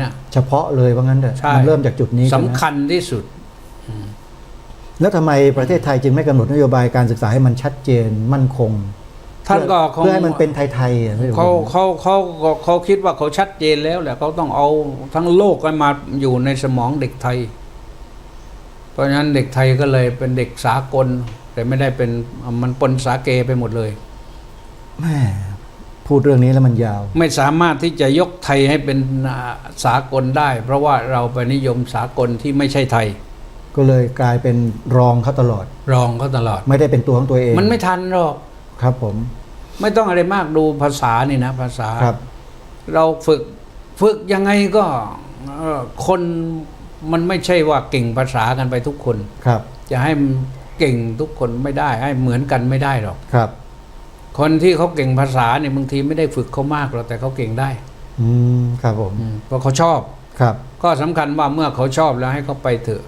นะเฉพาะเลยว่างั้นเถอะมันเริ่มจากจุดนี้สำคัญที่สุดแล้วทำไมประเทศไทยจึงไม่กำหนดนโยบายการศึกษาให้มันชัดเจนมั่นคงท่านก็เพื่อให้มันเป็นไทยๆเขาคิดว่าเขาชัดเจนแล้วแหละเขาต้องเอาทั้งโลกกันมาอยู่ในสมองเด็กไทยเพราะฉะนั้นเด็กไทยก็เลยเป็นเด็กสากลแต่ไม่ได้เป็นมันปนสาเกไปหมดเลยแม่พูดเรื่องนี้แล้วมันยาวไม่สามารถที่จะยกไทยให้เป็นสากลได้เพราะว่าเราไปนิยมสากลที่ไม่ใช่ไทยก็เลยกลายเป็นรองเขาตลอดรองเขาตลอดไม่ได้เป็นตัวของตัวเองมันไม่ทันหรอกครับผมไม่ต้องอะไรมากดูภาษานี่นะภาษาครับเราฝึกยังไงก็คนมันไม่ใช่ว่าเก่งภาษากันไปทุกคนครับจะให้เก่งทุกคนไม่ได้ให้เหมือนกันไม่ได้หรอกครับคนที่เขาเก่งภาษาเนี่ยบางทีไม่ได้ฝึกเขามากหรอกแต่เขาเก่งได้ครับผมเพราะเขาชอบครับก็สำคัญว่าเมื่อเขาชอบแล้วให้เขาไปเถอะ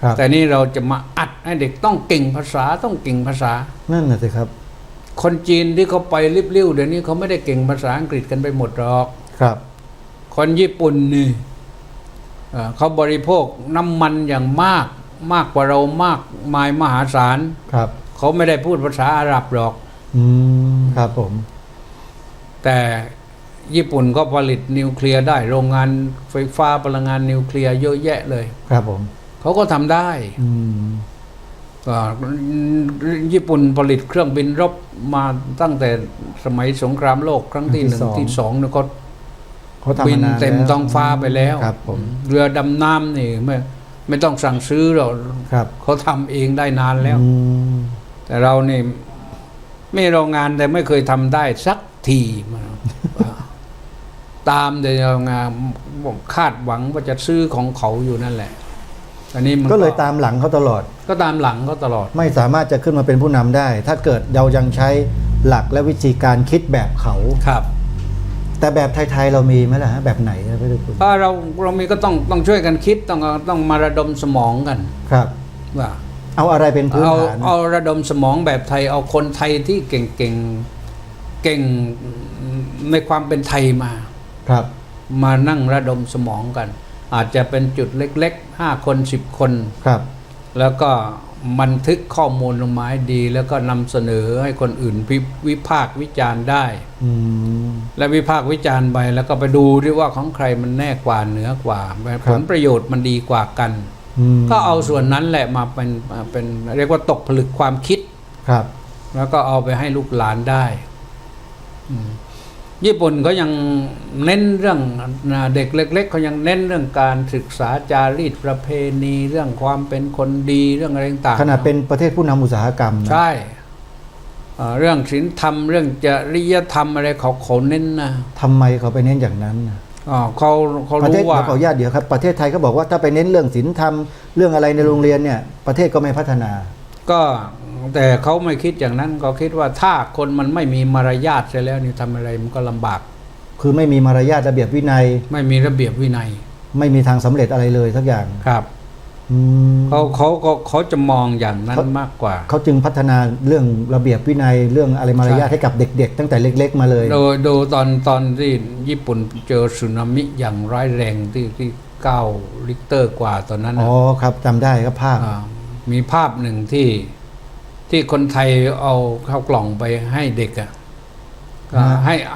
ครับแต่นี่เราจะมาอัดให้เด็กต้องเก่งภาษาต้องเก่งภาษานั่นน่ะสิครับคนจีนที่เขาไปริบๆเดี๋ยวนี้เขาไม่ได้เก่งภาษาอังกฤษกันไปหมดหรอกครับคนญี่ปุ่นนี่เขาบริโภคน้ำมันอย่างมากกว่าเรามากมายมหาศาลครับเขาไม่ได้พูดภาษาอาหรับหรอกครับผมแต่ญี่ปุ่นก็ผลิตนิวเคลียร์ได้โรงงานไฟฟ้าพลังงานนิวเคลียร์เยอะแยะเลยครับผมเขาก็ทำได้ญี่ปุ่นผลิตเครื่องบินรบมาตั้งแต่สมัยสงครามโลกครั้งที่1ที่2เนี่ยเขาบินเต็มท้องฟ้าไปแล้วเรือดำน้ำนี่ไม่ต้องสั่งซื้อหรอกเขาทำเองได้นานแล้วแต่เรานี่ไม่โรงงานแต่ไม่เคยทำได้สักทีตามแต่โรงงานคาดหวังว่าจะซื้อของเขาอยู่นั่นแหละอันนี้มันก็เลยตามหลังเขาตลอดก็ตามหลังเขาตลอดไม่สามารถจะขึ้นมาเป็นผู้นำได้ถ้าเกิดเรายังใช้หลักและวิธีการคิดแบบเขาครับแต่แบบไทยๆเรามีไหมล่ะฮะแบบไหนครับพี่ดุลเรามีก็ต้องช่วยกันคิดต้องมาระดมสมองกันครับว่าเอาอะไรเป็นพื้นฐานเอาระดมสมองแบบไทยเอาคนไทยที่เก่งในความเป็นไทยมาครับมานั่งระดมสมองกันอาจจะเป็นจุดเล็กๆ5 คน10 คนครับแล้วก็บันทึกข้อมูลลงมาให้ดีแล้วก็นำเสนอให้คนอื่นวิพากษ์วิจารณ์ได้และวิพากษ์วิจารณ์ไปแล้วก็ไปดูด้วยว่าของใครมันแน่กว่าเหนือกว่าผลประโยชน์มันดีกว่ากันก็เอาส่วนนั้นแหละมาเป็นเรียกว่าตกผลึกความคิดครับแล้วก็เอาไปให้ลูกหลานได้ญี่ปุ่นก็ยังเน้นเรื่องเด็กเล็กๆเขายังเน้นเรื่องการศึกษาจารีตประเพณีเรื่องความเป็นคนดีเรื่องอะไรต่างๆขนาดเป็นประเทศผู้นำอุตสาหกรรมใช่เรื่องศีลธรรมเรื่องจริยธรรมอะไรเขาเน้นนะทำไมเขาไปเน้นอย่างนั้นเขารู้ว่าขออนุญาตเดี๋ยวครับประเทศไทยเขาบอกว่าถ้าไปเน้นเรื่องศีลธรรมเรื่องอะไรในโรงเรียนเนี่ยประเทศก็ไม่พัฒนาก็แต่เขาไม่คิดอย่างนั้นเขาคิดว่าถ้าคนมันไม่มีมารยาทเสียแล้วนี่ทำอะไรมันก็ลำบากคือไม่มีมารยาทระเบียบวินัยไม่มีระเบียบวินัยไม่มีทางสำเร็จอะไรเลยสักอย่างครับเขาจะมองอย่างนั้นมากกว่าเขาจึงพัฒนาเรื่องระเบียบวินัยเรื่องอะไรมารยาทให้กับเด็กๆตั้งแต่เล็กๆมาเลยดูตอนที่ญี่ปุ่นเจอสึนามิอย่างร้ายแรงที่9 ริกเตอร์กว่าตอนนั้นอ๋อครับจำได้ครับภาพมีภาพหนึ่งที่คนไทยเอาข้าวกล่องไปให้เด็ก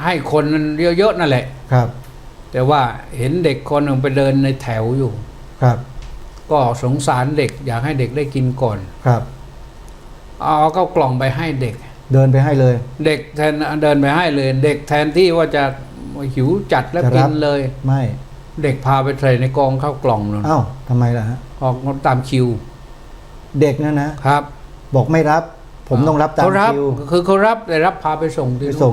ให้คนมันเยอะๆนั่นแหละครับแต่ว่าเห็นเด็กคนหนึ่งไปเดินในแถวอยู่ครับก็สงสารเด็กอยากให้เด็กได้กินก่อนครับเอาข้าวกล่องไปให้เด็กเดินไปให้เลยเด็กแทนเดินไปให้เลยเด็กแทนที่ว่าจะหิวจัดแล้วกินเลยไม่เด็กพาไปใส่ในกองข้าวกล่องนั่นอ้าวทำไมล่ะฮะออกตามคิวเด็กนั่นนะครับบอกไม่รับผมต้องรับตามคิวคือเขารับแต่รับพาไปส่ง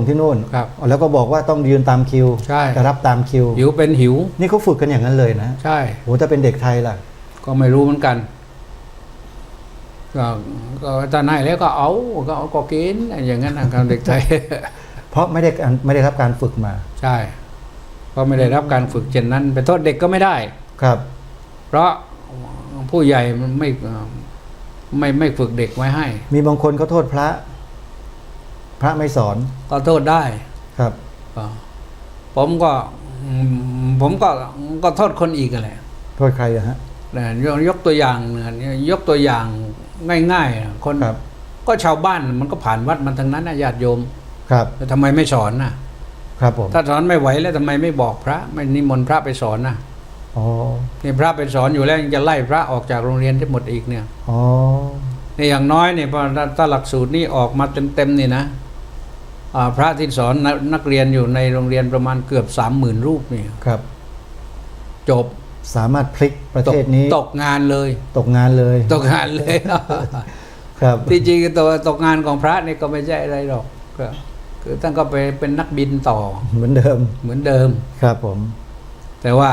ที่นู่นครับแล้วก็บอกว่าต้องยืนตามคิวใช่จะรับตามคิวหิวเป็นหิวนี่เขาฝึกกันอย่างนั้นเลยนะใช่โหถ้าเป็นเด็กไทยล่ะก็ไม่รู้เหมือนกันก็ตอนไหนแล้วก็ก็กินอย่างนั้นนะครับเด็กไทยเพราะไม่ได้รับการฝึกมาใช่เพราะไม่ได้รับการฝึกเช่นนั้นไปโทษเด็กก็ไม่ได้ครับเพราะผู้ใหญ่มันไม่ฝึกเด็กไว้ให้มีบางคนเขาโทษพระไม่สอนก็โทษได้ครับผมก็ ผมก็โทษคนอีกแหละ โทษใครอะฮะ ยกตัวอย่างเนี่ยยกตัวอย่างง่ายๆคน ครับ ก็ชาวบ้านมันก็ผ่านวัดมันทั้งนั้นนะญาติโยม ครับ แต่ทำไมไม่สอนน่ะ ครับผม ถ้าสอนไม่ไหวแล้วทำไมไม่บอกพระไม่นิมนต์พระไปสอนน่ะ อ๋อ นี่พระไปสอนอยู่แล้วยังจะไล่พระออกจากโรงเรียนทั้งหมดอีกเนี่ย อ๋อ นี่อย่างน้อยเนี่ยพอถ้าหลักสูตรนี้ออกมาเต็มๆนี่นะพระที่สอนนักเรียนอยู่ในโรงเรียนประมาณเกือบ 30,000 รูปนี่ ครับ จบ สามารถพลิกประเทศนี้ ตกงานเลย ตกงานเลย ตกงานเลย ครับ ที่จริงตัวตกงานของพระนี่ก็ไม่ใช่อะไรหรอกก็คือท่านก็ไปเป็นนักบินต่อ เหมือนเดิม เหมือนเดิม ครับผม แต่ว่า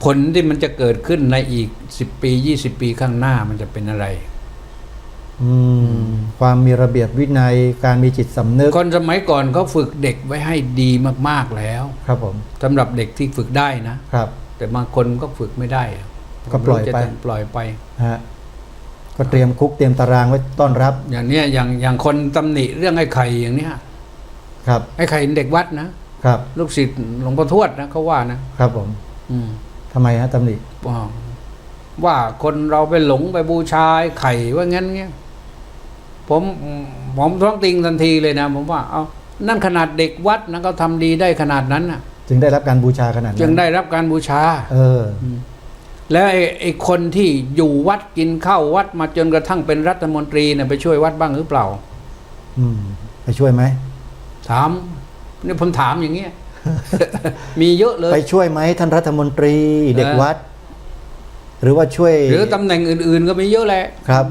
ผลที่มันจะเกิดขึ้นในอีก10 ปี20 ปีข้างหน้ามันจะเป็นอะไร ความมีระเบียบวินัยการมีจิตสำนึก คนสมัยก่อนเขาฝึกเด็กไว้ให้ดีมากๆแล้ว ครับผม สำหรับเด็กที่ฝึกได้นะ ครับ แต่บางคนก็ฝึกไม่ได้ ก็ปล่อยไป จะปล่อยไป ฮะก็เตรียมคุกเตรียมตารางไว้ต้อนรับ อย่างเนี้ยอย่างคนตำหนิเรื่องไอ้ไข่อย่างเนี้ย ครับ ไอ้ไข่เด็กวัดนะครับ ลูกศิษย์หลวงพ่อทวดนะเขาว่านะครับ ผม อืม ทำไมฮะตำหนิ ว่าคนเราไปหลงไปบูชาไอ้ไข่ว่างั้นเงี้ยผมท้องติงทันทีเลยนะผมว่าเอานั่นขนาดเด็กวัดนะเขาทำดีได้ขนาดนั้นน่ะ จึงได้รับการบูชาขนาดนั้น จึงได้รับการบูชา แล้วไอ้คนที่อยู่วัดกินข้าววัดมาจนกระทั่งเป็นรัฐมนตรีเนี่ยไปช่วยวัดบ้างหรือเปล่า ไปช่วยไหม ถามนี่ผมถามอย่างเงี้ย มีเยอะเลย ไปช่วยไหมท่านรัฐมนตรีเด็กวัด หรือว่าช่วย หรือตำแหน่งอื่นๆก็มีเยอะแหละ ครับ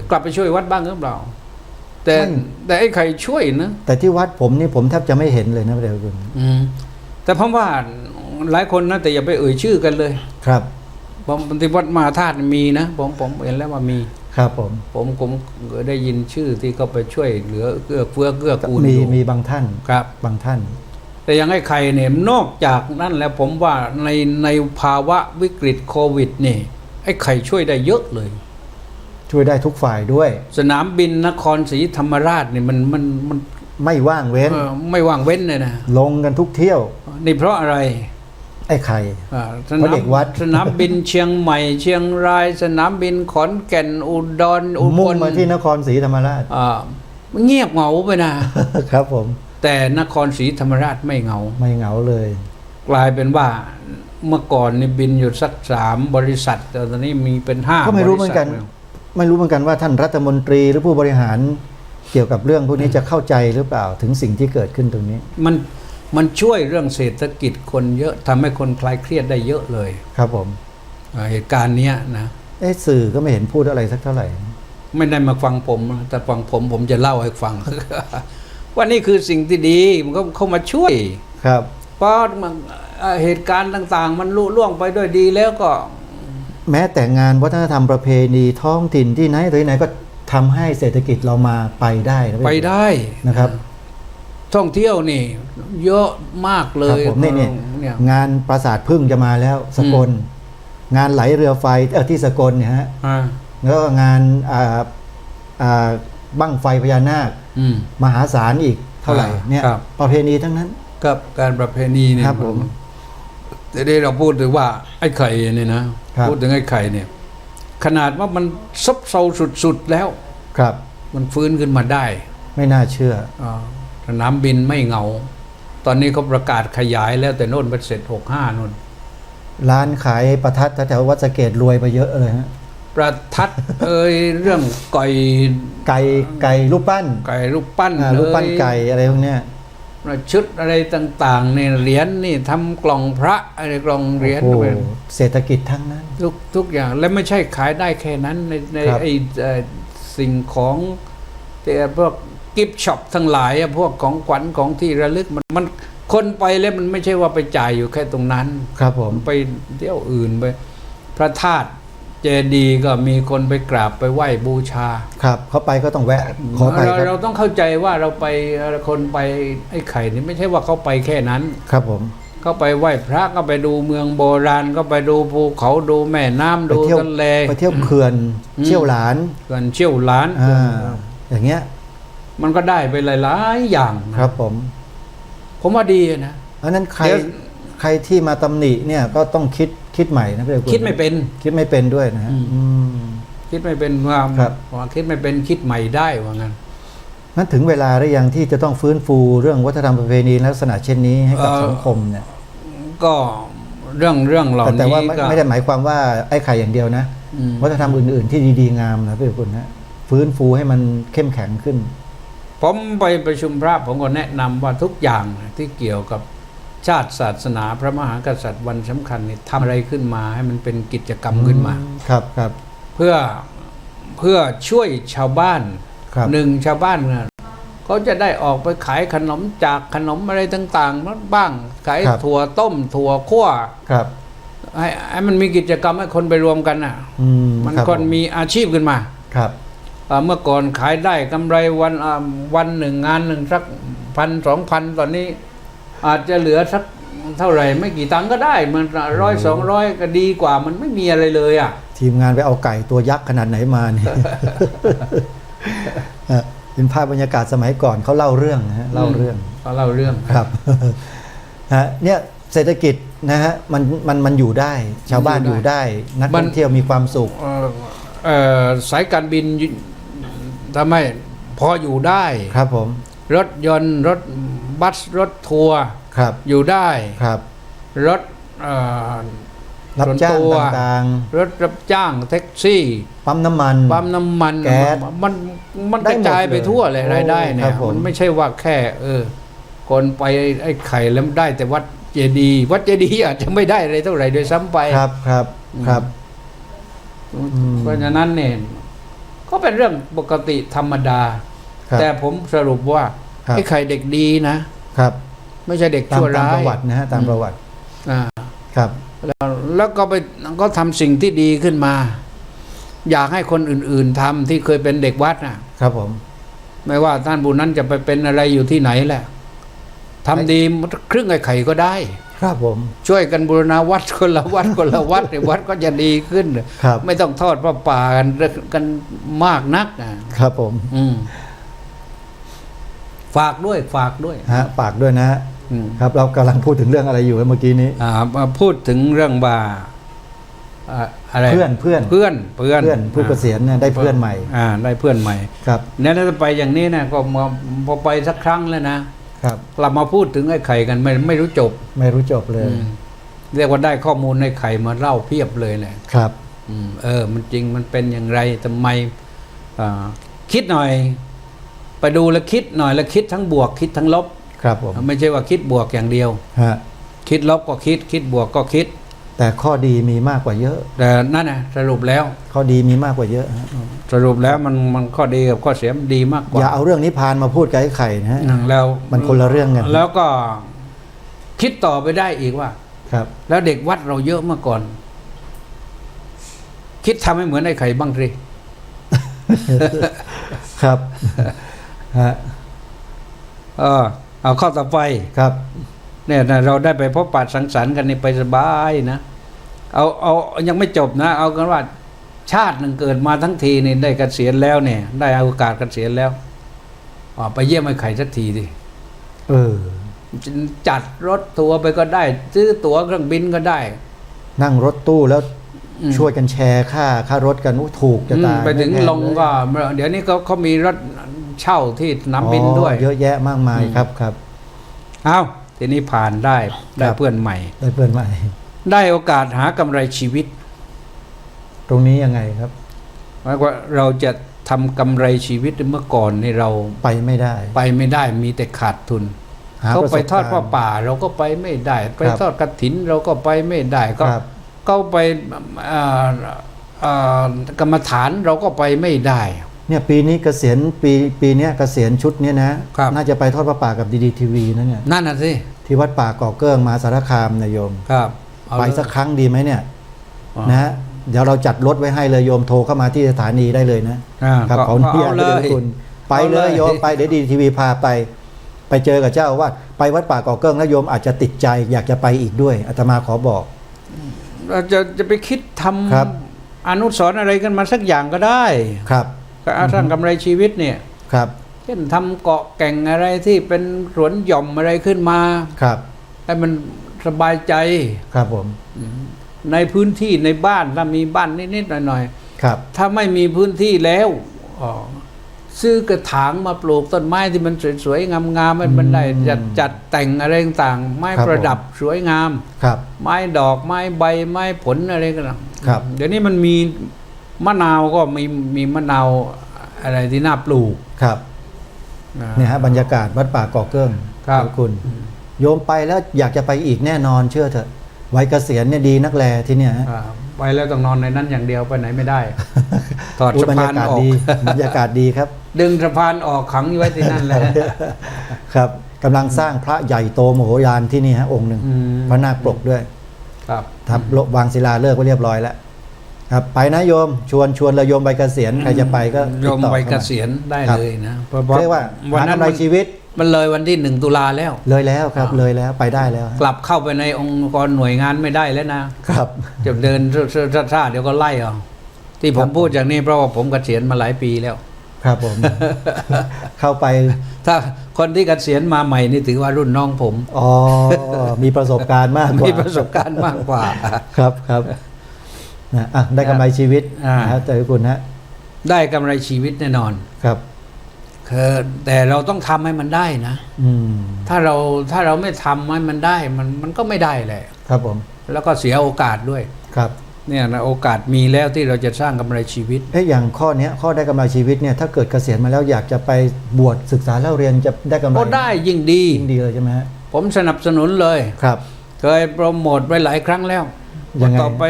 กลับไปช่วยวัดบ้างหรือเปล่า แต่ไอ้ใครช่วยนะ แต่ที่วัดผมนี่ผมแทบจะไม่เห็นเลยนะเดี๋ยวคุณ แต่ผมว่าหลายคนนะแต่อย่าไปเอ่ยชื่อกันเลย ครับ ผมที่วัดมหาธาตุมีนะผมเห็นแล้วว่ามี ครับผม ผมได้ยินชื่อที่เขาไปช่วยเหลือเกื้อเฟื้อเกื้อกูลอยู่ มีบางท่าน ครับ บางท่าน แต่ยังไอ้ใครเนี่ยนอกจากนั้นแล้วผมว่าในภาวะวิกฤตโควิดนี่ไอ้ไข่ช่วยได้เยอะเลย ช่วยได้ทุกฝ่ายด้วย สนามบินนครศรีธรรมราชนี่มัน ไม่ว่างเว้น ไม่ว่างเว้นเลยนะ ลงกันทุกเที่ยว นี่เพราะอะไร ไอ้ไข่ สนาม เด็กวัด สนามบินเชียงใหม่เชียงราย สนามบินขอนแก่นอุดรอุบ มุ่ง ล มาที่นครศรีธรรมราช เงียบเหงาไปนะ ครับผม แต่นครศรีธรรมราชไม่เหงา ไม่เหงาเลย กลายเป็นว่าเมื่อก่อนนี่บินอยู่สัก3 บริษัทแต่ตอนนี้มีเป็น5 ก็ไม่รู้เหมือนกัน ไม่รู้เหมือนกันว่าท่านรัฐมนตรีหรือผู้บริหารเกี่ยวกับเรื่องพวกนี้จะเข้าใจหรือเปล่าถึงสิ่งที่เกิดขึ้นตรงนี้ มันช่วยเรื่องเศรษฐกิจคนเยอะทำให้คนคลายเครียดได้เยอะเลย ครับผม เหตุการณ์เนี้ยนะ สื่อก็ไม่เห็นพูดอะไรสักเท่าไหร่ ไม่ได้มาฟังผมนะแต่ฟังผมจะเล่าให้ฟัง ว่านี่คือสิ่งที่ดีมันก็เข้ามาช่วย ครับ เพราะเหตุการณ์ต่างๆ มันลุล่วงไปด้วยดีแล้วก็ แม้แต่งานวัฒนธรรมประเพณีท้องถิ่นที่ไหนที่ไหนก็ทำให้เศรษฐกิจเรามาไปได้นะ ไปได้ นะครับ ท่องเที่ยวนี่ เยอะมากเล ครับ ย ผมเนี่ย เนี่ย งานปราสาทพึ่งจะมาแล้วสกล งานไหลเรือไฟที่สกลเนี่ยฮะ แล้วก็งานบั้งไฟพญานาคมหาศาลอีกเท่าไหร่เนี่ยประเพณีทั้งนั้น กับการประเพณีเนี่ย ครับผม แต่ได้เราพูดถึงว่าไอ้ไข่เนี่ยนะพูดถึงไอ้ไข่เนี่ย ขนาดว่ามันซบเซาสุดๆแล้ว ครับ มันฟื้นขึ้นมาได้ ไม่น่าเชื่อ สนามบินไม่เหงา ตอนนี้เขาประกาศขยายแล้วแต่โน่นไปเสร็จ65นู่น ร้านขายประทัดแถววัดสะเกดรวยไปเยอะเลยฮะ ประทัด เรื่องไก่ รูปปั้น ไก่รูปปั้น รูปปั้นไก่อะไรพวกเนี้ย ชุดอะไรต่างๆเนี่ยเหรียญนี่ทำกล่องพระอะไรกล่องเหรียญ โอ้โหเศรษฐกิจทั้งนั้น ทุกอย่างและไม่ใช่ขายได้แค่นั้นใน ครับ ไอ้สิ่งของแต่พวกกิฟต์ช็อปทั้งหลายพวกของขวัญของที่ระลึกมันคนไปแล้วมันไม่ใช่ว่าไปจ่ายอยู่แค่ตรงนั้น ครับผม ไปเที่ยวอื่นไปพระธาตุเจดีย์ก็มีคนไปกราบไปไหว้บูชา ครับเขาไปก็ต้องแวะขอไปครับ เราต้องเข้าใจว่าเราไปคนไปไอ้ไข่นี่ไม่ใช่ว่าเขาไปแค่นั้น ครับผม เขาไปไหว้พระก็ไปดูเมืองโบราณก็ไปดูภูเขาดูแม่น้ำดูทะเล ไปเที่ยวเขื่อนเชี่ยวหลาน เขื่อนเชี่ยวหลาน อย่างเงี้ย มันก็ได้ไปหลายๆอย่าง ครับผม ผมว่าดีนะ อันนั้นใคร เดี๋ยว ใครที่มาตำหนิเนี่ยก็ต้องคิดใหม่นะพี่คุณ คิดไม่เป็น คิดไม่เป็นด้วยนะฮะ คิดไม่เป็นว่า ครับ ว่าคิดไม่เป็นคิดใหม่ได้ว่างั้น นั้นถึงเวลาหรือยังที่จะต้องฟื้นฟูเรื่องวัฒนธรรมประเพณีลักษณะเช่นนี้ให้กับสังคมเนี่ย ก็เรื่องเหล่า แต่ว่า นี้ก็ ไม่ได้หมายความว่าไอ้ไข่อย่างเดียวนะ วัฒนธรรมอื่นๆที่ดีๆงามนะพี่คุณนะฟื้นฟูให้มันเข้มแข็งขึ้น ผมไปประชุมพระผมก็แนะนำว่าทุกอย่างที่เกี่ยวกับชาติศาสนาพระมหากษัตริย์วันสำคัญนี่ทำอะไรขึ้นมาให้มันเป็นกิจกรรมขึ้นมา ครับครับ เพื่อช่วยชาวบ้าน ครับ หนึ่งชาวบ้านเนี่ยเขาจะได้ออกไปขายขนมจากขนมอะไรต่างๆบ้างขายถั่วต้มถั่วคั่ว ครับ ให้มันมีกิจกรรมให้คนไปรวมกันน่ะ มัน รับ คนมีอาชีพขึ้นมา ครับ เมื่อก่อนขายได้กำไรวันหนึ่งงานหนึ่งสัก1,000-2,000ตอนนี้อาจจะเหลือสักเท่าไหร่ไม่กี่ตังค์ก็ได้มัน100-200ก็ดีกว่ามันไม่มีอะไรเลยอ่ะ ทีมงานไปเอาไก่ตัวยักษ์ขนาดไหนมาเนี่ย เป็นภาพบรรยากาศสมัยก่อนเขาเล่าเรื่องนะฮะเล่าเรื่อง เขาเล่าเรื่อง ครับ เนี่ยเศรษฐกิจนะฮะมันอยู่ได้ ชาวบ้านอยู่ได้ นักท่องเที่ยวมีความสุข สายการบินทำให้พออยู่ได้ ครับผม รถยนต์รถบัสรถทัวร์ ครับ อยู่ได้ ครับ รถ รับจ้าง ส่วนตัว ต่าง รถรับจ้างแท็กซี่ ๆปั๊มน้ำมัน ปั๊มน้ำมัน แก๊ส มัน ได้ ก หมด ระจายไป เลย ทั่วเลย โอ้ รายได้เนี่ ครั ย บผม มันไม่ใช่ว่าแค่คนไปไอ้ไข่แล้วได้แต่วัดเจดีย์วัดเจดีย์อาจจะไม่ได้อะไรเท่าไหร่โดยซ้ำไป ครับครับครับ เพราะฉะนั้นเนี่ยก็เป็นเรื่องปกติธรรมดา ครับ แต่ผมสรุปว่า ครับ ไอ้ไข่เด็กดีนะ ครับ ไม่ใช่เด็ก ตาม ชั่ว ตาม ร้า ป ย ระวัตินะฮะตามประวัติ อ่า ครับ แล้วก็ทำสิ่งที่ดีขึ้นมา อยากให้คนอื่นๆทำที่เคยเป็นเด็กวัดนะครับ ผม ไม่ว่าท่านผู้นั้นจะไปเป็นอะไรอยู่ที่ไหนแหละทำดีครึ่งไอ้ไข่ก็ได้ ครับผม ช่วยกันบูรณาวัดคนละวัดคนละวัดเนี่ยวัดก็จะดีขึ้น ครับ ไม่ต้องทอดพระป่ากันมากนักครับผม ฝากด้วยฮะฝากด้วยนะฮะ อืม ครับ เรากำลังพูดถึงเรื่องอะไรอยู่เมื่อกี้นี้ มาพูดถึงเรื่องว่าอะไร เพื่อนผู้เกษียณเนี่ยได้เพื่อนใหม่ ได้เพื่อนใหม่ ครับ เนี่ยถ้าไปอย่างนี้นะก็พอไปสักครั้งแล้วนะครับ กลับมาพูดถึงไอ้ไข่กันไม่รู้จบ ไม่รู้จบเลย เรียกว่าได้ข้อมูลในไข่มาเล่าเพียบเลยแหละ ครับ มันจริงมันเป็นอย่างไรทำไมคิดหน่อย ไปดูแล้วคิดหน่อยแล้วคิดทั้งบวกคิดทั้งลบ ครับผม ไม่ใช่ว่าคิดบวกอย่างเดียว ฮะ คิดลบก็คิดบวกก็คิด แต่ข้อดีมีมากกว่าเยอะ แต่นั่นนะสรุปแล้ว ข้อดีมีมากกว่าเยอะฮะ สรุปแล้วมันข้อดีกับข้อเสียมันดีมากกว่า อย่าเอาเรื่องนิพพานมาพูดกับไอ้ไข่นะฮะ แล้ว มันคนละเรื่องกัน แล้วก็คิดต่อไปได้อีกว่า ครับ แล้วเด็กวัดเราเยอะเมื่อก่อน คิดทำให้เหมือนไอ้ไข่บ้างสิ ครับฮะ เอาข้อต่อไป ครับ เนี่ยนะเราได้ไปพบปะสังสรรค์กันนี่ไปสบายนะเอายังไม่จบนะ เอากันว่า ชาติหนึ่งเกิดมาทั้งทีนี่ได้เกษียณแล้วเนี่ย ได้โอกาสเกษียณแล้วไปเยี่ยมไอ้ไข่สักทีดิ จัดรถทัวร์ไปก็ได้ ซื้อตั๋วเครื่องบินก็ได้ นั่งรถตู้แล้วช่วยกันแชร์ค่ารถกันถูกจะตาย ไปถึง ม่แพ ลงก็เดี๋ยวนี้เขามีรถเช่าที่สนามบินด้วย เยอะแยะมากมายครับครับ เอาทีนี้ผ่านได้เพื่อนใหม่ ได้เพื่อนใหม่ ได้โอกาสหากำไรชีวิต ตรงนี้ยังไงครับ หมายว่าเราจะทำกำไรชีวิตเมื่อก่อนนี่เรา ไปไม่ได้ มีแต่ขาดทุน ห เขาไปทอด ประสบ ผ้า การณ์ ป่าเราก็ไปไม่ได้ ไป ครับ ทอดกฐินเราก็ไปไม่ได้ก็ ครับ ก็ไปกรรมฐานเราก็ไปไม่ได้ เนี่ยปีนี้เกษียณปีเนี้ยเกษียณชุดเนี้ยนะครับ น่าจะไปทอดพระป่ากับดีทีวีนะเนี่ย นั่นน่ะสิ ที่วัดป่าก่อเกิ้งมหาสารคามนะโยม ครับเอา ไปสักครั้งดีไหมเนี่ย อ๋อ นะฮะเดี๋ยวเราจัดรถไว้ให้เลยโยมโทรเข้ามาที่สถานีได้เลยนะครับขออนุญาต เอาเลย คุณไปเลยโยมไปเดี๋ยวดีทีวีพาไปเจอกับเจ้าอาวาสไปวัดป่าก่อเกิ้งแล้วโยมอาจจะติดใจอยากจะไปอีกด้วยอาตมาขอบอก เราจะไปคิดท ครับ ำอนุสรณ์อะไรกันมาสักอย่างก็ได้ ครับ ก็สร้างกำไรชีวิตเนี่ย ครับ เช่นทำเกาะแก่งอะไรที่เป็นสวนหย่อมอะไรขึ้นมา ครับ ให้มัน สบายใจ ครับผม ในพื้นที่ในบ้านถ้ามีบ้านนิดๆหน่อย ครับ ๆถ้าไม่มีพื้นที่แล้วซื้อกระถางมาปลูกต้นไม้ที่มันสวยๆงามๆมันได้จัดแต่งอะไรต่างๆไม้ประดับสวยงาม ครับ ไม้ดอกไม้ใบไม้ผลอะไรกัน ครับ เดี๋ยวนี้มันมีมะนาวก็มีมะนาวอะไรที่น่าปลูก ครับเนี่ยฮะบรรยากาศวัดป่าก่อเกิ้ง ครับ ขอบคุณ โยมไปแล้วอยากจะไปอีกแน่นอนเชื่อเถอะวัยเกษียณเนี่ยดีนักแลที่เนี่ยฮะ ไปแล้วต้องนอนในนั้นอย่างเดียวไปไหนไม่ได้ ถอด อุ๊ย สะพานออก บรรยากาศดีครับ ดึงสะพานออกขังไว้ที่นั่นแหละ ครับกำลังสร้างพระใหญ่โตมโหฬารที่นี่ฮะองค์หนึ่ง อืม พระนาคปกด้วย ครับ ทับวางศิลาฤกษ์ไว้เรียบร้อยแล้วครับไปนะโยมชวนเลยโยมใบเกษียณใครจะไปก็ โย ติด ม ต่อ ไป เข้า เก มา ษียณได้ ครับ เลยนะเพราะ เรียกว่า วัน หา นั้น กำไรชีวิต มันเลยวันที่ 1 ตุลาแล้ว เลยแล้วครับเลยแล้วไปได้แล้ว กลับเข้าไปในองค์กรหน่วยงานไม่ได้แล้วนะครับ จะเดินซ่าๆเดี๋ยวก็ไล่เอาที่ผมพูดอย่างนี้เพราะว่าผมเกษียณมาหลายปีแล้ว ครับผม เข้าไป ถ้าคนที่เกษียณมาใหม่นี่ถือว่ารุ่นน้องผม อ๋อมีประสบการณ์มากกว่า มีประสบการณ์มากกว่า ครับครับนะอ่ะได้กำไรชีวิต อ่า นะครับแต่คุณฮะ ได้กำไรชีวิตแน่นอน ครับ คือแต่เราต้องทำให้มันได้นะ อืม ถ้าเราไม่ทำให้มันได้มันก็ไม่ได้แหละ ครับผม แล้วก็เสียโอกาสด้วย ครับ เนี่ยนะโอกาสมีแล้วที่เราจะสร้างกำไรชีวิต อย่างข้อเนี้ยข้อได้กำไรชีวิตเนี่ยถ้าเกิดเกษียณมาแล้วอยากจะไปบวชศึกษาเล่าเรียนจะได้กำไร ก็ได้ยิ่งดี ยิ่งดีเลยใช่ไหมฮะ ผมสนับสนุนเลย ครับ เคยโปรโมทไปหลายครั้งแล้ว ยังไง ต่อไป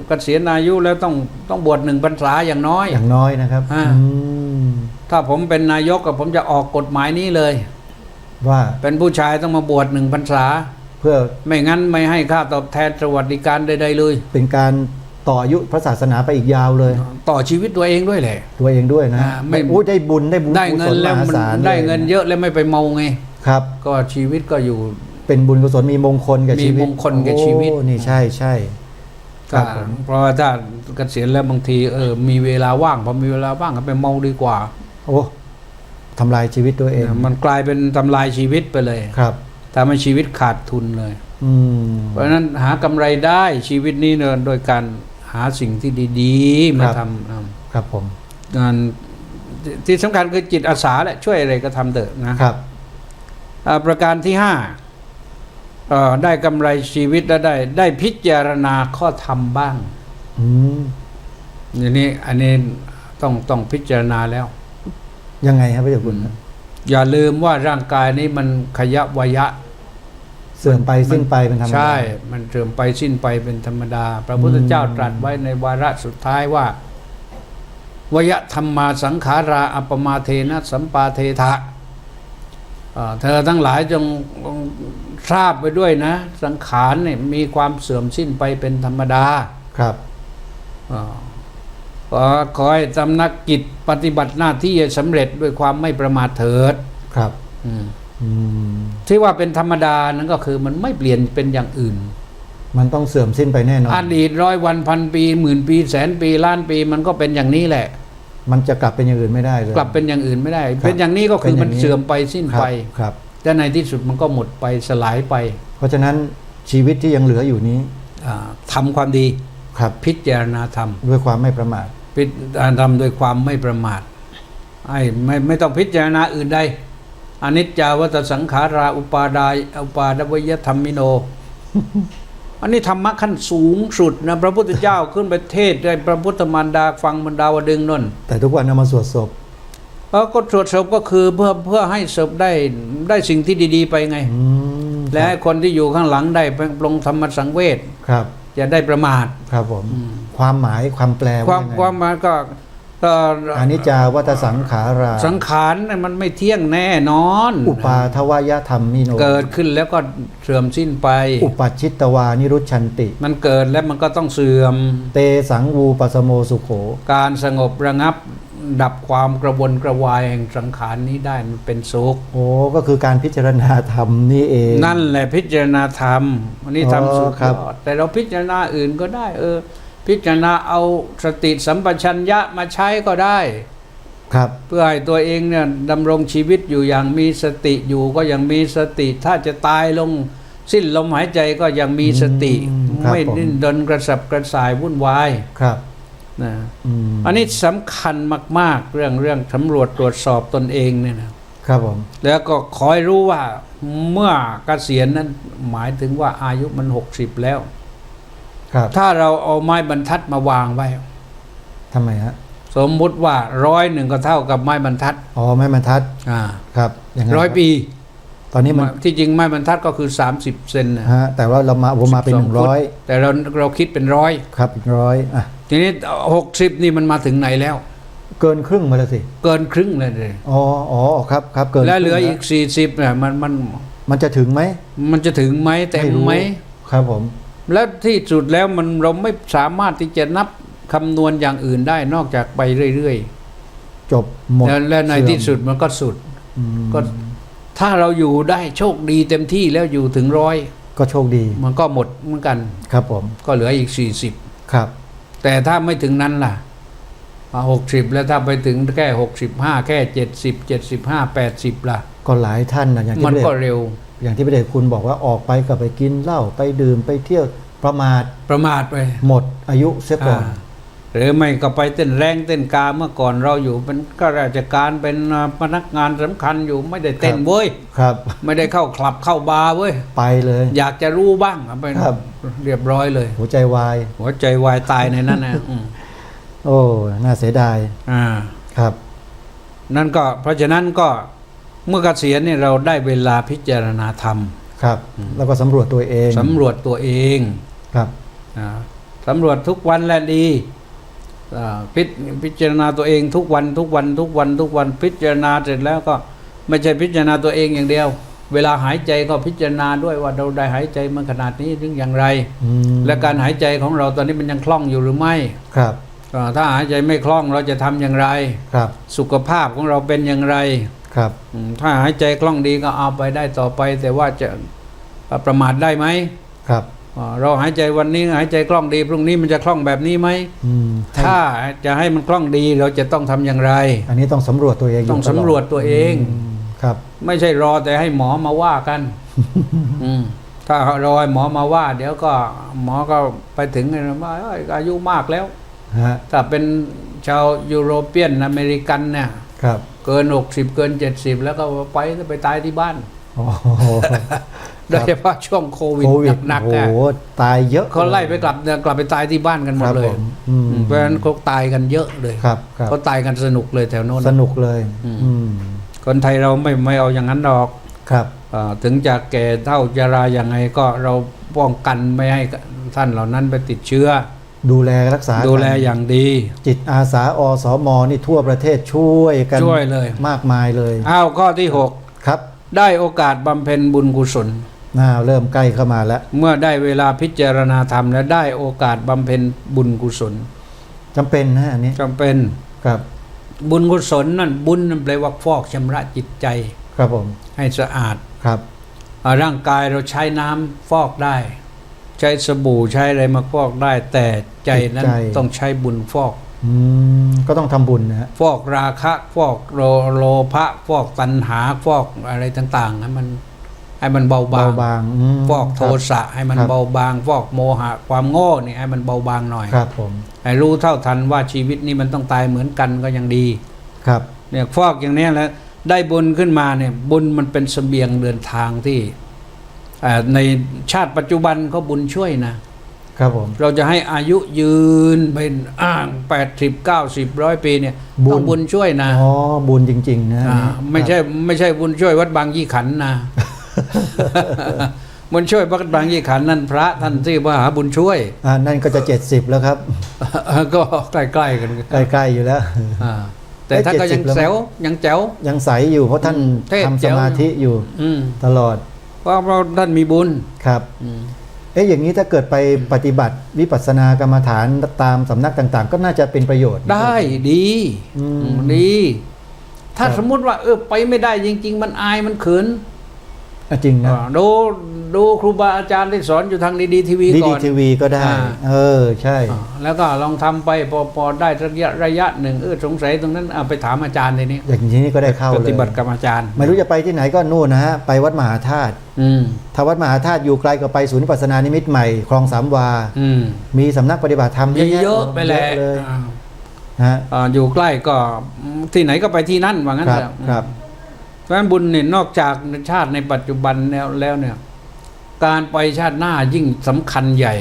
เกษียณอายุแล้วต้องบวช1 พรรษาอย่างน้อย อย่างน้อยนะครับ อ่า ม ถ้าผมเป็นนายกกับผมจะออกกฎหมายนี้เลย ว่า เป็นผู้ชายต้องมาบวช1 พรรษา เพื่อ ไม่งั้นไม่ให้ค่าตอบแทนสวัสดิการใดๆเลย เป็นการต่ออายุพระศาสนาไปอีกยาวเลย ต่อชีวิตตัวเองด้วยแหละ ตัวเองด้วยนะ ไม่ อู้ได้บุญได้บุญ ได้เงินแล้ว กุศ มัน มหาศาล ได้ ลย เงินเยอะแล้วไม่ไปเมาไง ครับ ก็ชีวิตก็อยู่ เป็นบุญกุศลมีมงคลกับชีวิต มีมงคลกับชีวิต โอ้นี่ใช่ใช่ ครั ก็ บผม เพราะว่าถ้าเกษียณแล้วบางทีมีเวลาว่างพอมีเวลาว่างก็ไปเมาดีกว่า โอ้ทำลายชีวิตตัวเอง มันกลายเป็นทำลายชีวิตไปเลย ครับ ทำให้ชีวิตขาดทุนเลย อืม เพราะฉะนั้นหากำไรได้ชีวิตนี้เนี่ยโดยการหาสิ่งที่ดีๆมาทำ ครับผม งานที่สำคัญคือจิตอาสาแหละช่วยอะไรก็ทำเถอะนะครับ ประการที่ 5ได้กำไรชีวิตและได้พิจารณาข้อธรรมบ้าง อืม อย่างนี้อันนี้ต้องพิจารณาแล้ว ยังไงครับพระเจ้าคุณ อย่าลืมว่าร่างกายนี้มันขยะวยะ เสื่อมไปสิ้นไปเป็นธรรมดา ใช่ มันเสื่อมไปสิ้นไปเป็นธรรมดา พระพุทธเจ้าตรัสไว้ในวาระสุดท้ายว่าวยธรรมาสังขาราอัปมาเทนะสัมปาเททะเธอทั้งหลายจงทราบไปด้วยนะ สังขารเนี่ยมีความเสื่อมสิ้นไปเป็นธรรมดา ครับ ขอให้สำนักกิจปฏิบัติหน้าที่ให้สำเร็จด้วยความไม่ประมาทเถิด ครับ อืม อืม ที่ว่าเป็นธรรมดานั้นก็คือมันไม่เปลี่ยนเป็นอย่างอื่น มันต้องเสื่อมสิ้นไปแน่นอน อดีต100 วันพันปีหมื่นปีแสนปีล้านปีมันก็เป็นอย่างนี้แหละ มันจะกลับเป็นอย่างอื่นไม่ได้เลย กลับเป็นอย่างอื่นไม่ได้ ครับ เป็นอย่างนี้ก็คือมัน เป็นอย่างนี้ เสื่อมไปสิ้น ครับ ไป ครับ แต่ในที่สุดมันก็หมดไปสลายไป เพราะฉะนั้นชีวิตที่ยังเหลืออยู่นี้ ทำความดี ครับ พิจารณาธรรม ด้วยความไม่ประมาท พิจารณาธรรมโดยความไม่ประมาทไม่ต้องพิจารณาอื่นใดอนิจจาวัฏสังขาราอุปาดวยธรรมิโน อันนี้ธรรมะขั้นสูงสุดนะพระพุทธเจ้าขึ้นไปเทศได้พระพุทธมารดาฟังบรรดาวดึงส์นั่น แต่ทุกวันเอามาสวดศพ ก็ตรวจศพก็คือเพื่อให้ศพได้สิ่งที่ดีๆไปไง และให้คนที่อยู่ข้างหลังได้ปรงธรรมสังเวช ครับ อย่าได้ประมาท ครับผม ความหมายความแปล ความ ยังไง ความหมายก็ อนิจจาวัฏสังขารา สังขารเนี่ยมันไม่เที่ยงแน่นอน อุปาทวยธรรมมิโน เกิดขึ้นแล้วก็เสื่อมสิ้นไป อุปัชชิตวานิรุชชันติ มันเกิดแล้วมันก็ต้องเสื่อม เตสังวูปัสโมสุโข การสงบระงับดับความกระวนกระวายแห่งสังขารนี้ได้มันเป็นสุข โอ้ก็คือการพิจารณาธรรมนี่เอง นั่นแหละพิจารณาธรรมอันนี้ทำสุด ครับ ยอดแต่เราพิจารณาอื่นก็ได้ พิจารณาเอาสติสัมปชัญญะมาใช้ก็ได้ ครับ เพื่อให้ตัวเองเนี่ยดำรงชีวิตอยู่อย่างมีสติอยู่ก็อย่างมีสติ ถ้าจะตายลง สิ้นลมหายใจก็ยังมีสติ ครับ ไม่ ผม ดิ้นรนกระสับกระส่ายวุ่นวาย ครับ นะ ม อันนี้สำคัญมากๆเรื่องสำรวจตรวจสอบตนเองเนี่ยนะครับ ผม แล้วก็คอยรู้ว่าเมื่อเกษียณนั้นหมายถึงว่าอายุมัน60แล้ว ครับ ถ้าเราเอาไม้บรรทัดมาวางไว้ ทำไมฮะ สมมุติว่า100ก็เท่ากับไม้บรรทัด อ๋อไม้บรรทัด อ่า ครับยังไง ร้อย ครับ ปี ตอนนี้มัน ที่จริงไม้บรรทัดก็คือ30เซนนะ ฮะแต่ว่าเรามาเป็น 12 100 แต่เราคิดเป็น100ครับอีก100อ่ะ ทีนี้60นี่มันมาถึงไหนแล้ว เกินครึ่งมาแล้วสิ เกินครึ่งเลย อ๋อครับครับเกิน และเหลือ ครึ่ง อีก40เนี่ยมันจะถึงไหม มันจะถึงไหมเต็มไหม ครับผม แล้วที่สุดแล้วเราไม่สามารถที่จะนับคำนวณอย่างอื่นได้นอกจากไปเรื่อย จบหมด ๆและในที่สุดมันก็สุด อืม ก็ถ้าเราอยู่ได้โชคดีเต็มที่แล้วอยู่ถึง100ก็โชคดี มันก็หมดเหมือนกัน ครับผม ก็เหลืออีก ครับ 40แต่ถ้าไม่ถึงนั้นล่ะ60แล้วถ้าไปถึงแค่65แค่70 75 80ล่ะ ก็หลายท่านนะอย่างที่ มัน พระ ก็ เดช เร็ว อย่างที่พระเดชคุณบอกว่าออกไปก็ไปกินเหล้าไปดื่มไปเที่ยวประมาท ประมาทไป หมดอายุเสียก่อน หรือไม่ก็ไปเต้นแรงเต้นกาเมื่อก่อนเราอยู่เป็นข้าราชการเป็นพนักงานสำคัญอยู่ไม่ได้เต้นเว้ย ครับ ไม่ได้เข้าคลับเข้าบาร์เว้ย ไปเลย อยากจะรู้บ้างเอาไป ครับ เรียบร้อยเลย หัวใจวาย หัวใจวายตายในนั้นนะโอ้น่าเสียดาย ครับ นั่นก็เพราะฉะนั้นก็เมื่อเกษียณเนี่ยเราได้เวลาพิจารณาธรรม ครับ แล้วก็สำรวจตัวเอง สำรวจตัวเอง ครับ สำรวจทุกวันและดีพิจารณาตัวเองทุกวันพิจารณาเสร็จแล้วก็ไม่ใช่พิจารณาตัวเองอย่างเดียว เวลาหายใจก็พิจารณาด้วยว่าเราได้หายใจมาขนาดนี้ถึงอย่างไร และการหายใจของเราตอนนี้มันยังคล่องอยู่หรือไม่ ครับ ถ้าหายใจไม่คล่องเราจะทำอย่างไร ครับ สุขภาพของเราเป็นอย่างไร ครับ ถ้าหายใจคล่องดีก็เอาไปได้ต่อไป แต่ว่าจะประมาทได้ไหม ครับ เราหายใจวันนี้หายใจคล่องดีพรุ่งนี้มันจะคล่องแบบนี้ไหม ถ้าจะให้มันคล่องดีเราจะต้องทำอย่างไร อันนี้ต้องสำรวจตัวเอง ต้องสำรวจตัวเอง ครับ ไม่ใช่รอแต่ให้หมอมาว่ากัน ถ้ารอให้หมอมาว่า เดี๋ยวก็หมอก็ไปถึงว่าอายุมากแล้ว ฮะ ถ้าเป็นชาวยุโรเปียนอเมริกันเนี่ย ครับ เกิน60เกิน70แล้วก็ไปตายที่บ้าน โอ้โห โดยเฉพาะช่วงโควิดหนัก โอ้ ๆ โหตายเยอะ เขาไล่ไปกลับไปตายที่บ้านกันหมดเลย ครับผม เพราะฉะนั้นเขาตายกันเยอะเลย ครับครับ เขาตายกันสนุกเลยแถวโน้น สนุกเลย คนไทยเราไม่เอาอย่างนั้นหรอก ครับ ถึงจะแก่เท่าชราอย่างไงก็เราป้องกันไม่ให้ท่านเหล่านั้นไปติดเชื้อ ดูแลรักษา ดูแลอย่างดี จิตอาสาอสมนี่ทั่วประเทศช่วยกัน ช่วยเลย มากมายเลย อ้าวข้อที่ ครับ 6 ได้โอกาสบำเพ็ญบุญกุศล เริ่มใกล้เข้ามาแล้ว เมื่อได้เวลาพิจารณาธรรมและได้โอกาสบำเพ็ญบุญกุศล จำเป็นนะอันนี้ จำเป็น ครับ บุญกุศลนั่นบุญนั่นแปลว่าฟอกชำระจิตใจ ครับผม ให้สะอาด ครับ ร่างกายเราใช้น้ำฟอกได้ ใช้สบู่ใช้อะไรมาฟอกได้ แต่ใจนั้นต้องใช้บุญฟอก ก็ต้องทำบุญนะฮะ ฟอกราคะฟอกโลภะฟอกตัณหาฟอกอะไรต่างๆให้มันเบาบาง ฟอกโทสะให้มันเบาบาง ฟอกโมหะความโง่นี่ให้มันเบาบางหน่อย ครับผม ให้รู้เท่าทันว่าชีวิตนี้มันต้องตายเหมือนกันก็ยังดี ครับ เนี่ยฟอกอย่างนี้แล้วได้บุญขึ้นมาเนี่ยบุญมันเป็นเสบียงเดินทางที่ในชาติปัจจุบันเขาบุญช่วยนะครับ ผม เราจะให้อายุยืนเป็น80 90 100 ปีเนี่ยต้องบุญช่วยนะ อ๋อบุญจริงๆนะ ไม่ใช่บุญช่วยวัดบางยี่ขันธ์นะ บุญช่วยวัดบางยี่ขันธ์นั่นพระท่านที่มหาบุญช่วย นั่นก็จะ70แล้วครับ ก็ใกล้ๆกัน ใกล้ๆอยู่แล้ว แต่ท่านก็ยัง 70 แจ๋วยังแจ๋ว ยังใสอยู่เพราะท่าน เทศ ทำสมาธิอยู่ตลอด เพราะเราท่านมีบุญ ครับอย่างนี้ถ้าเกิดไปปฏิบัติวิปัสสนากรรมฐานตามสำนักต่างๆ ก็น่าจะเป็นประโยชน์ ได้ดีดี ถ้าสมมุติว่าไปไม่ได้จริงๆมันอายมันเขิน จริงนะ ดูครูบาอาจารย์ที่สอนอยู่ทางดีทีวี ดี ก่ ดี อน ทีวีก็ได้ ใช่ แล้วก็ลองทำไปพอได้ระยะหนึ่งสงสัยตรงนั้นไปถามอาจารย์ในนี้ อย่างนี้ก็ได้เข้า ป เลย ฏิบัติกับอาจารย์ ไม่รู้จะไปที่ไหนก็นู่นนะฮะไปวัดมหาธาตุ อืม ถ้าวัดมหาธาตุอยู่ไกลก็ไปศูนย์วิปัสสนานิมิตรใหม่คลองสามวา อืม มีสำนักปฏิบัติธรรม เยอะไปแล้ว เลย อ่า นะฮะ อยู่ใกล้ก็ที่ไหนก็ไปที่นั่นว่างั้น ครับ เถอะ ครับ เพราะฉะนั้นบุญเนี่ยนอกจากชาติในปัจจุบันแล้วเนี่ย การไปชาติหน้ายิ่งสำคัญใหญ่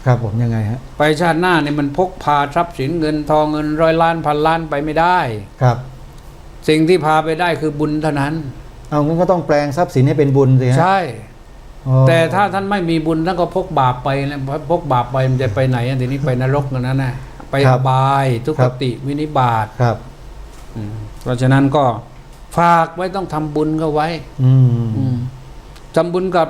ครับผมยังไงฮะ ไปชาติหน้าเนี่ยมันพกพาทรัพย์สินเงินทองเงินร้อยล้านพันล้านไปไม่ได้ ครับ สิ่งที่พาไปได้คือบุญเท่านั้น เอางั้นก็ต้องแปลงทรัพย์สินให้เป็นบุญสิฮะ ใช่ อ๋อ แต่ถ้าท่านไม่มีบุญท่านก็พกบาปไปนะพกบาปไปมันจะไปไหนทีนี้ไปนรกกันนั่นนะไปอบายทุกขติวินิบาต ครับ เพราะฉะนั้นก็ฝากไว้ต้องทำบุญเข้าไว้ อืม ทำบุญกับ